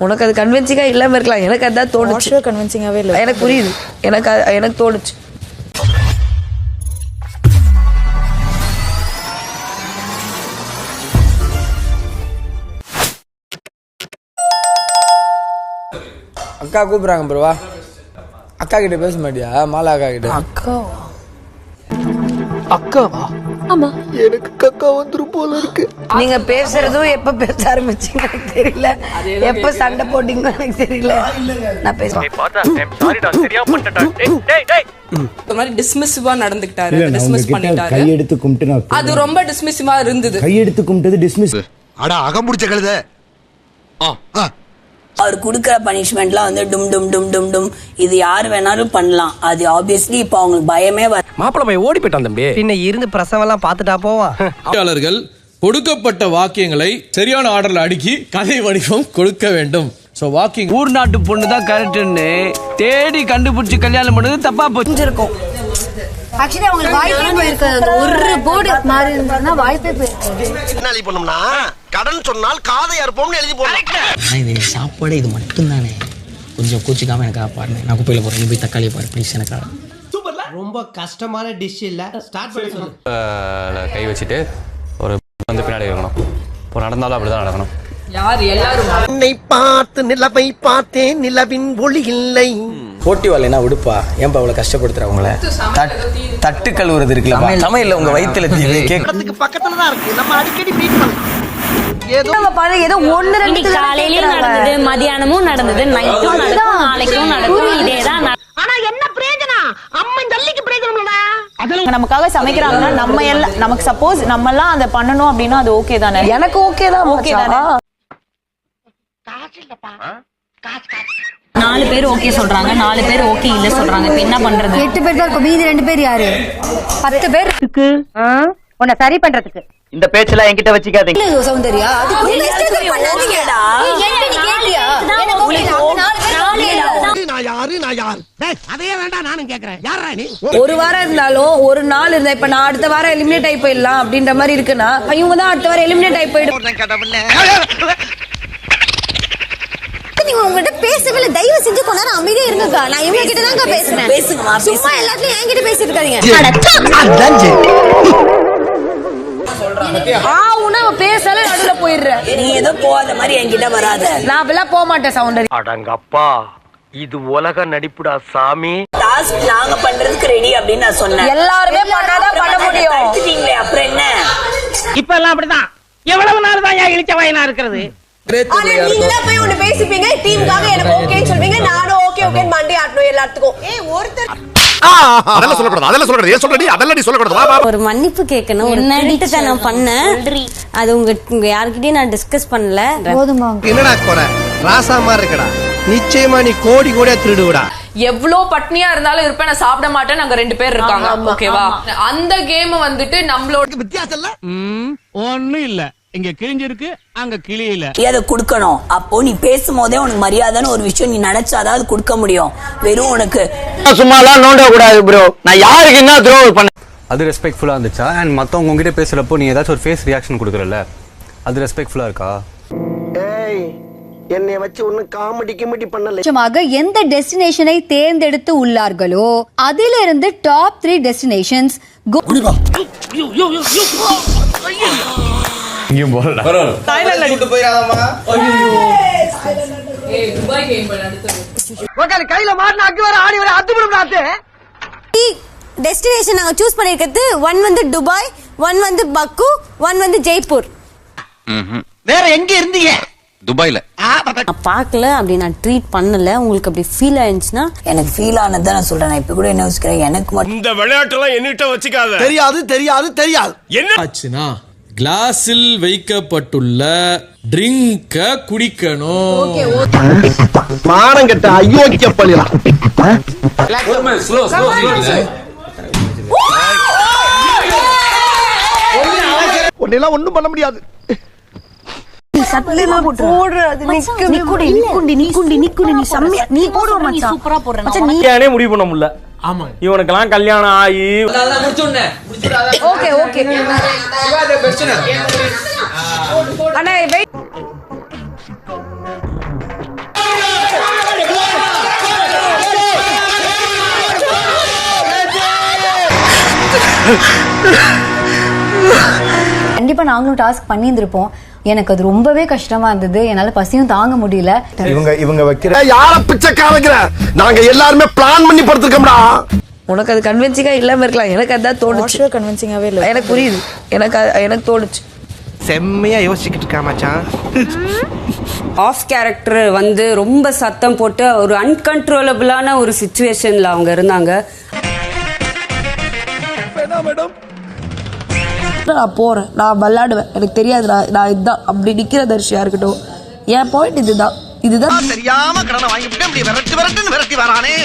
உனக்கு அது கன்வின்சிங்கா இல்லாம இருக்கலாம், எனக்கு அதான் தோணுச்சு. கன்வின்சிங்காவே இல்லை. எனக்கு புரியுது, எனக்கு தோணுச்சு. அக்கா கூப்பிடுறாங்க ப்ரோவா. அக்கா கிட்ட பேச மாட்டியா? மாலா அக்கா கிட்ட. அக்காவா? ஆமா, எனக்கு கக்கா வந்துரும் போல இருக்கு. நீங்க பேசுறதும் எப்ப பேச ஆரம்பிச்சீங்க எனக்கு தெரியல, எப்ப சண்டை போட்டீங்க எனக்கு தெரியல. நான் பேசுறேன். ஒரு மாதிரி டிஸ்மிசிவா நடந்துக்கிட்டாரு, டிஸ்மிஸ் பண்ணிட்டாரு. கையெடுத்து கும்பிட்டு அது ரொம்ப டிஸ்மிசிவா இருந்தது. கையெடுத்து கும்பிட்டது டிஸ்மிஸ். அட அகமுடிச்ச கழுத. அவர் கொடுக்குற பனிஷ்மெண்ட்லாம் வந்து டும் டும் டும் டும் டும் இது யார் வேணாலும் பண்ணலாம். அது ஆப்வியஸ்லி இப்போ அவங்களுக்கு பயமே மாப்பிள்ளை போய் ஓடி போயிட்டான் தம்பி. பின்ன இருந்து பிரசவெல்லாம் பார்த்துட்டா போவான். ஆட்சியாளர்கள் கொடுக்கப்பட்ட வாக்கியங்களை சரியான ஆர்டர்ல அடுக்கி கதை வடிவம் கொடுக்க வேண்டும். சோ வாக்கிங் ஊர் நாட்டு பொண்ணு தான் கரெக்ட்னு தேடி கண்டுபிடிச்சு கல்யாணம் பண்ணது தப்பா போச்சிருக்கும். ஆக்சுவலி அவங்களுக்கு வாய்ப்பே போயிருக்காது. அந்த ஒரு போர்டு மாறி இருந்தாருன்னா வாய்ப்பே போயிருக்காது. என்ன எழுதி பண்ணோம்னா கடன் சொன்னால் காதை அறுப்போம்னு எழுதி போடலாம். இது சாப்பாடு இது மட்டும் தானே, கொஞ்சம் கூச்சிக்காம எனக்கு பாருங்க. நான் குப்பையில போறேன், நீ போய் தக்காளி பாரு ப்ளீஸ். எனக்கு ரொம்ப கஷ்டமான டிஷ் இல்ல. ஸ்டார்ட் பண்ணி சொல்லு. கை வச்சுட்டு ஒரு வந்து பின்னாடி இருக்கணும். இப்போ நடந்தாலும் அப்படிதான் நடக்கணும். யார் எல்லாரும் என்னை பார்த்து நிலவை பார்த்தேன், நிலவின் ஒளி இல்லை. போட்டி வரலைன்னா விடுப்பா, ஏன்பா அவ்வளவு கஷ்டப்படுத்துற அவங்கள? தட்டு கழுவுறது இருக்குல்ல, சமையல்ல உங்க வயித்துல தீவு கேட்கறதுக்கு பக்கத்துல தான் இருக்கு. நம்ம அடிக்கடி மீட் பண்ணலாம். ஏதோ ஒன்னு ரெண்டு காலையிலயும் நடந்தது, மதியானமும் நடந்தது, நைட்டும் நடக்கும், நாளைக்கும் நடக்கும். இதேதான். ஆனா என்ன பிரயோஜனம்? அம்மன் ஜல்லிக்கு பிரயோஜனம் இல்லடா. நமக்காக சமைக்கிறாங்கன்னா நம்ம எல்லாம் நமக்கு சப்போஸ் நம்ம எல்லாம் அதை பண்ணணும் அப்படின்னா அது ஓகே தானே? எனக்கு ஓகே தான். 4 பேர் ஓகே சொல்றாங்க, 4 பேர் ஓகே இல்ல சொல்றாங்க. இப்ப என்ன பண்றது? 8 பேர் தான் இருக்கும், மீதி 2 பேர் யாரு? 10 பேர் இருக்கு உன்னை சரி பண்றதுக்கு. இந்த பேச்செல்லாம் என்கிட்ட வச்சுக்காதீங்க. சௌந்தர்யா பண்ணாதீங்கடா. அதையே வேண்டாம் நானும் கேக்குறேன். யாரா நீ? ஒரு வாரம் இருந்தாலும் ஒரு நாள் இருந்தா, இப்ப நான் அடுத்த வாரம் எலிமினேட் ஆகி போயிடலாம் அப்படின்ற மாதிரி இருக்குன்னா இவங்க தான் அடுத்த வாரம் எலிமினேட் ஆகி போயிடும். நீங்க உங்ககிட்ட பேசவே இல்ல, தயவு செஞ்சு கொஞ்ச நேரம் அமைதியா இருங்கக்கா. நான் இவங்க கிட்ட தான் பேசுறேன். பேசுங்கம்மா. சும்மா எல்லாத்தையும் என்கிட்ட பேசிட்டு இருக்காதீங்க. பேசல நடுவுல போயிடுறேன். நீ ஏதோ போகாத மாதிரி என்கிட்ட வராத. நான் அப்படிலாம் போக மாட்டேன் சௌந்தர்யா. அடங்கப்பா, இது உலக நடிப்புடா சாமி. டாஸ்க் நாங்க பண்றதுக்கு ரெடி அப்படின்னு நான் சொன்னேன். எல்லாருமே பண்ணாதான் பண்ண முடியும். அப்புறம் என்ன? இப்ப எல்லாம் அப்படிதான். எவ்வளவு நாள் தான் இழிச்ச வயனா இருக்கிறது? நீங்க போய் ஒண்ணு பேசிப்பீங்க, டீமுக்காக எனக்கு ஓகேன்னு சொல்வீங்க, நானும் ஓகே ஓகேன்னு மண்டி ஆட்டணும் எல்லாத்துக்கும். ஒருத்தர் அதெல்லாம் சொல்லக்கூடாது, அதெல்லாம் சொல்லக்கூடாது. ஏன் சொல்றடி? அதெல்லாம் நீ சொல்லக்கூடாது. ஒரு மன்னிப்பு கேட்கணும். ஒரு திருட்டு நான் பண்ணேன், அது உங்க யார்கிட்டயும் நான் டிஸ்கஸ் பண்ணல. போதுமா? என்னடா குறை? ராசா மாதிரி இருக்கடா. நிச்சயமா நீ கோடி கோடியா திருடுவடா. எவ்வளோ பட்னியா இருந்தாலும் இருப்பேன், நான் சாப்பிட மாட்டேன். நாங்க 2 பேர் இருக்காங்க, ஓகேவா? அந்த கேம் வந்துட்டு நம்மளோட வித்தியாசம் இல்ல. ஒண்ணும் இல்ல, இங்க கிழிஞ்சிருக்கு, அங்க கிளியில. அதை கொடுக்கணும். அப்போ நீ பேசும்போதே உனக்கு மரியாதைன்னு ஒரு விஷயம் நீ நினைச்சாதான் கொடுக்க முடியும். வெறும் உனக்கு சும்மாலாம் நோண்ட கூடாது ப்ரோ. நான் யாருக்கு என்ன துரோகம் பண்ண? அது ரெஸ்பெக்ட்ஃபுல்லா இருந்துச்சா? அண்ட் மத்தவங்க உங்ககிட்ட பேசுறப்போ நீ ஏதாச்சும் ஒரு ஃபேஸ் ரியாக்ஷன் கொடுக்குறல, அது ரெஸ்பெக்ட்ஃபுல்லா இருக்கா? ஏய், என்னைய வச்சு ஒன்னும் காமெடி கிமெடி பண்ணல. நிச்சயமாக எந்த டெஸ்டினேஷனை தேர்ந்தெடுத்து உள்ளார்களோ அதிலிருந்து டாப் 3 டெஸ்டினேஷன்ஸ் இங்கேயும் போறடா. தாய்லாந்து கூட்டி போயிராதம்மா. துபாய் கேம் அடுத்து உட்காரு கையில மாட்டின அக்கு வர ஆடி வர அத்துபுரம் நாத்து. டெஸ்டினேஷன் நாங்க சூஸ் பண்ணிருக்கிறது 1 வந்து துபாய், 1 வந்து பக்கு, 1 வந்து ஜெய்ப்பூர். வேற எங்க இருந்தீங்க? துபாய்ல. நான் பார்க்கல, அப்படி நான் ட்ரீட் பண்ணல. உங்களுக்கு அப்படி ஃபீல் ஆயிருந்துச்சுன்னா? எனக்கு ஃபீல் ஆனதான் நான் சொல்றேன். நான் இப்ப கூட என்ன யோசிக்கிறேன், எனக்கு மட்டும் இந்த விளையாட்டெல்லாம் என்னிட்ட வச்சுக்காத. தெரியாது தெரியாது தெரியாது. என்ன ஆச்சுன்னா கிளாஸில் வைக்கப்பட்டுள்ள ட்ரிங்க குடிக்கணும். மானம் கெட்ட அயோக்கிய பள்ளியா. ஒன்னெல்லாம் ஒண்ணும் பண்ண முடியாது. முடிவு பண்ண முடியல. இவனுக்கெல்லாம் கல்யாணம் ஆகி ஆனா கண்டிப்பா நாங்களும் டாஸ்க் பண்ணியிருந்திருப்போம். எனக்கு அது ரொம்பவே கஷ்டமா இருந்தது. என்னால பசியும் தாங்க முடியல. இவங்க வைக்கிற யார பிச்சைக்கா வைக்கிற? நாங்க எல்லாருமே பிளான் பண்ணி படுத்துக்கோம்டா. உனக்கு அது கன்வின்சிங்கா இல்லாம இருக்கலாம், எனக்கு அதான் தோணுச்சு. கன்வின்சிங்காவே இல்லை, எனக்கு புரியுது, எனக்கு தோணுச்சு. செம்மையா யோசிச்சுக்கிட்டு இருக்கா மச்சான். ஆஃப் கேரக்டர் வந்து ரொம்ப சத்தம் போட்டு ஒரு அன்கன்ட்ரோலபிளான ஒரு சிச்சுவேஷன்ல அவங்க இருந்தாங்க. நான் போறேன், நான் விளையாடுவேன், எனக்கு தெரியாது, நான் இதுதான் அப்படி நிக்கிற தரிசியா இருக்கட்டும். என் பாயிண்ட் இதுதான். தெரியாம கடனை வாங்கிட்டு விரட்டி வரானே.